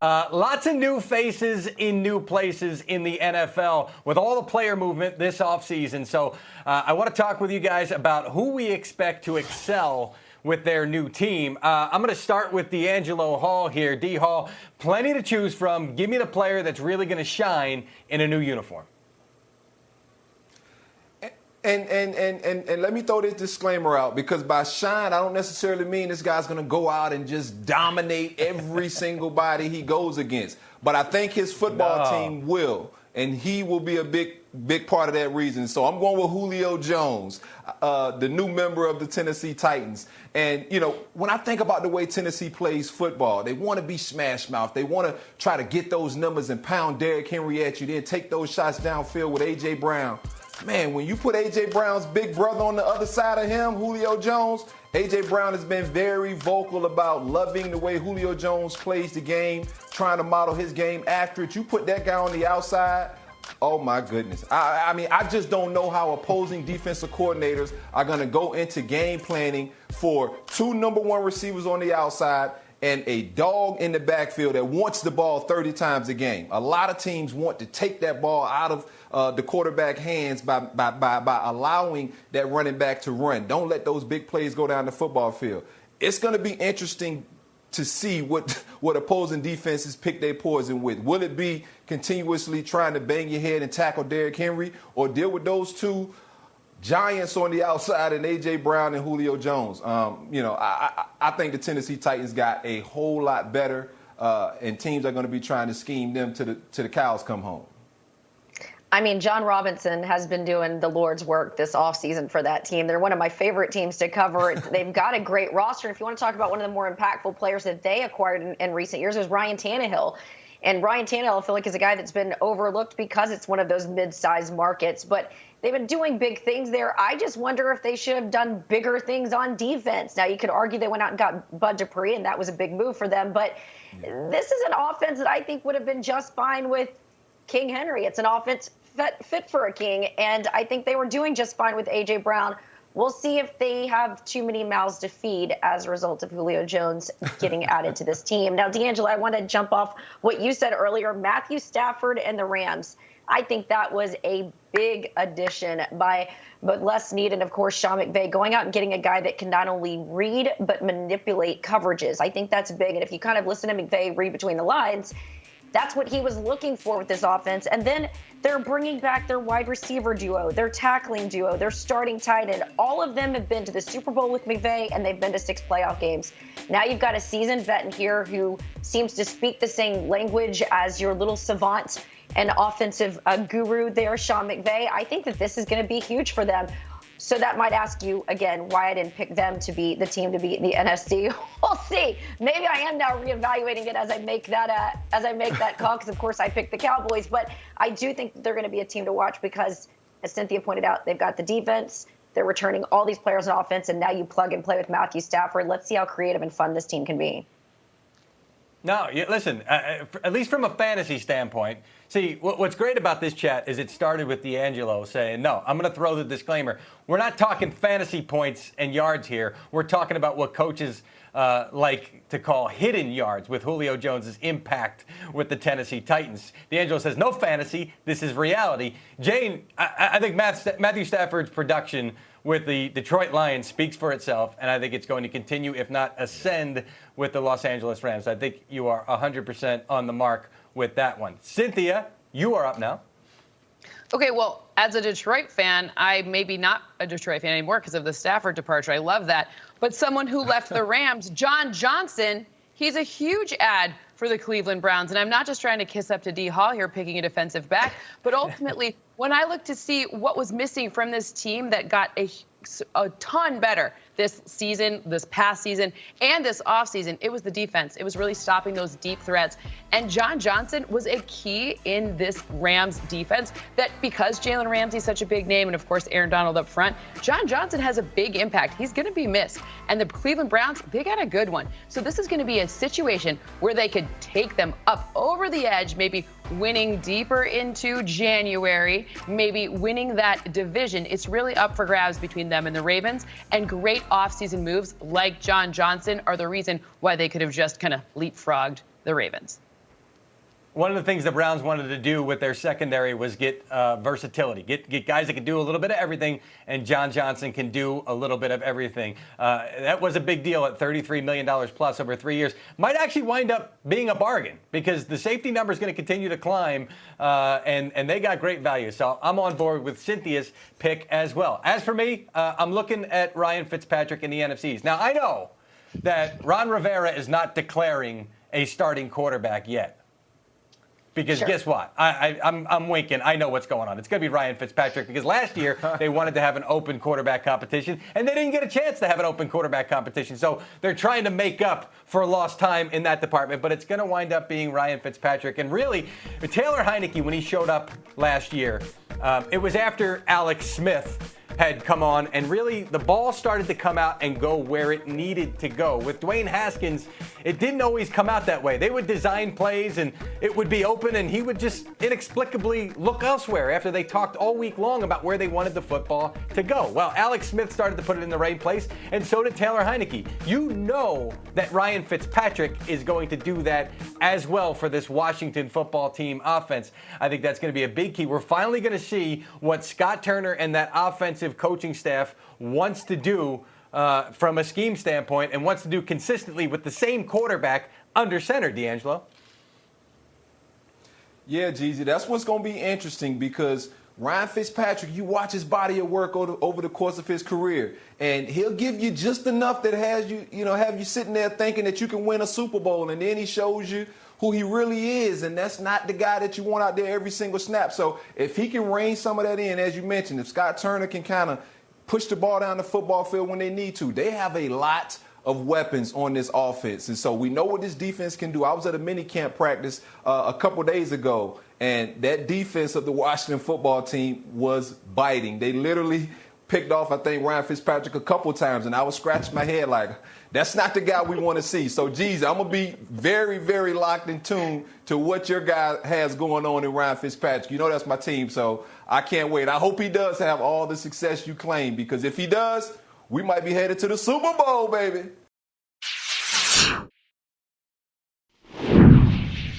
Lots of new faces in new places in the NFL with all the player movement this offseason. So I want to talk with you guys about who we expect to excel with their new team. I'm going to start with DeAngelo Hall here. D. Hall, plenty to choose from. Give me the player that's really going to shine in a new uniform. And let me throw this disclaimer out, because by shine, I don't necessarily mean this guy's going to go out and just dominate every single body he goes against. But I think his football team will, and he will be a big part of that reason. So I'm going with Julio Jones, the new member of the Tennessee Titans. And, you know, when I think about the way Tennessee plays football, they want to be smash mouth. They want to try to get those numbers and pound Derrick Henry at you, then take those shots downfield with A.J. Brown. Man, when you put A.J. Brown's big brother on the other side of him, Julio Jones, A.J. Brown has been very vocal about loving the way Julio Jones plays the game, trying to model his game after it. You put that guy on the outside, oh my goodness. I mean, I just don't know how opposing defensive coordinators are going to go into game planning for two number one receivers on the outside and a dog in the backfield that wants the ball 30 times a game. A lot of teams want to take that ball out of the quarterback hands by allowing that running back to run. Don't let those big plays go down the football field. It's going to be interesting to see what opposing defenses pick their poison with. Will it be continuously trying to bang your head and tackle Derrick Henry, or deal with those two giants on the outside and A.J. Brown and Julio Jones? I think the Tennessee Titans got a whole lot better, and teams are going to be trying to scheme them to the cows come home. I mean, John Robinson has been doing the Lord's work this offseason for that team. They're one of my favorite teams to cover. They've got a great roster. If you want to talk about one of the more impactful players that they acquired in recent years, is Ryan Tannehill. And Ryan Tannehill, I feel like, is a guy that's been overlooked because it's one of those mid-sized markets. But they've been doing big things there. I just wonder if they should have done bigger things on defense. Now, you could argue they went out and got Bud Dupree, and that was a big move for them. But this is an offense that I think would have been just fine with King Henry. It's an offense fit for a king, and I think they were doing just fine with A.J. Brown. We'll see if they have too many mouths to feed as a result of Julio Jones getting added to this team. Now, DeAngelo, I want to jump off what you said earlier. Matthew Stafford and the Rams. I think that was a big addition by both Les Snead and, of course, Sean McVay, going out and getting a guy that can not only read but manipulate coverages. I think that's big. And if you kind of listen to McVay read between the lines, that's what he was looking for with this offense. And then they're bringing back their wide receiver duo, their tackling duo, their starting tight end. All of them have been to the Super Bowl with McVay, and they've been to 6 playoff games. Now you've got a seasoned vet in here who seems to speak the same language as your little savant and offensive guru there, Sean McVay. I think that this is going to be huge for them. So that might ask you, again, why I didn't pick them to be the team to beat in the NFC. We'll see. Maybe I am now reevaluating it as I make that call, because, of course, I picked the Cowboys. But I do think they're going to be a team to watch because, as Cynthia pointed out, they've got the defense. They're returning all these players on offense, and now you plug and play with Matthew Stafford. Let's see how creative and fun this team can be. No, listen, at least from a fantasy standpoint, see, what's great about this chat is it started with DeAngelo saying, no, I'm going to throw the disclaimer. We're not talking fantasy points and yards here. We're talking about what coaches like to call hidden yards with Julio Jones' impact with the Tennessee Titans. DeAngelo says, no fantasy, this is reality. Jane, I think Matthew Stafford's production with the Detroit Lions speaks for itself, and I think it's going to continue, if not ascend, with the Los Angeles Rams. I think you are 100% on the mark with that one. Cynthia, you are up now. Okay, well, as a Detroit fan, I maybe not a Detroit fan anymore because of the Stafford departure. I love that. But someone who left the Rams, John Johnson, he's a huge add for the Cleveland Browns. And I'm not just trying to kiss up to D. Hall here, picking a defensive back, but ultimately, when I look to see what was missing from this team that got a ton better this season, this past season, and this offseason, it was the defense. It was really stopping those deep threats. And John Johnson was a key in this Rams defense that, because Jalen Ramsey's such a big name and, of course, Aaron Donald up front, John Johnson has a big impact. He's going to be missed. And the Cleveland Browns, they got a good one. So this is going to be a situation where they could take them up over the edge, maybe winning deeper into January, maybe winning that division. It's really up for grabs between them and the Ravens, and great offseason moves like John Johnson are the reason why they could have just kind of leapfrogged the Ravens. one of the things the Browns wanted to do with their secondary was get versatility, get guys that can do a little bit of everything, and John Johnson can do a little bit of everything. That was a big deal at $33 million plus over 3 years. Might actually wind up being a bargain because the safety number is going to continue to climb, and they got great value. So I'm on board with Cynthia's pick as well. As for me, I'm looking at Ryan Fitzpatrick in the NFCs. Now, I know that Ron Rivera is not declaring a starting quarterback yet. Because Sure. guess what? I'm winking. I know what's going on. It's going to be Ryan Fitzpatrick because last year they wanted to have an open quarterback competition, and they didn't get a chance to have an open quarterback competition. So they're trying to make up for lost time in that department, but it's going to wind up being Ryan Fitzpatrick. And really, Taylor Heineke, when he showed up last year, it was after Alex Smith had come on, and really the ball started to come out and go where it needed to go. With Dwayne Haskins, it didn't always come out that way. They would design plays and it would be open and he would just inexplicably look elsewhere after they talked all week long about where they wanted the football to go. Well, Alex Smith started to put it in the right place, and so did Taylor Heineke. You know that Ryan Fitzpatrick is going to do that as well for this Washington football team offense. I think that's going to be a big key. We're finally going to see what Scott Turner and that offensive coaching staff wants to do from a scheme standpoint and wants to do consistently with the same quarterback under center, D'Angelo. Yeah, Jeezy, that's what's going to be interesting because Ryan Fitzpatrick, you watch his body of work over the course of his career, and he'll give you just enough that has you, have you sitting there thinking that you can win a Super Bowl, and then he shows you who he really is, and that's not the guy that you want out there every single snap. So if he can rein some of that in, as you mentioned, if Scott Turner can kind of push the ball down the football field when they need to, they have a lot of weapons on this offense. And so we know what this defense can do. I was at a mini camp practice a couple days ago, and that defense of the Washington football team was biting. They literally picked off, I think, Ryan Fitzpatrick a couple times, and I was scratching my head like, that's not the guy we want to see. So, geez, I'm going to be very, very locked in tune to what your guy has going on in Ryan Fitzpatrick. You know that's my team, so I can't wait. I hope he does have all the success you claim, because if he does, we might be headed to the Super Bowl, baby.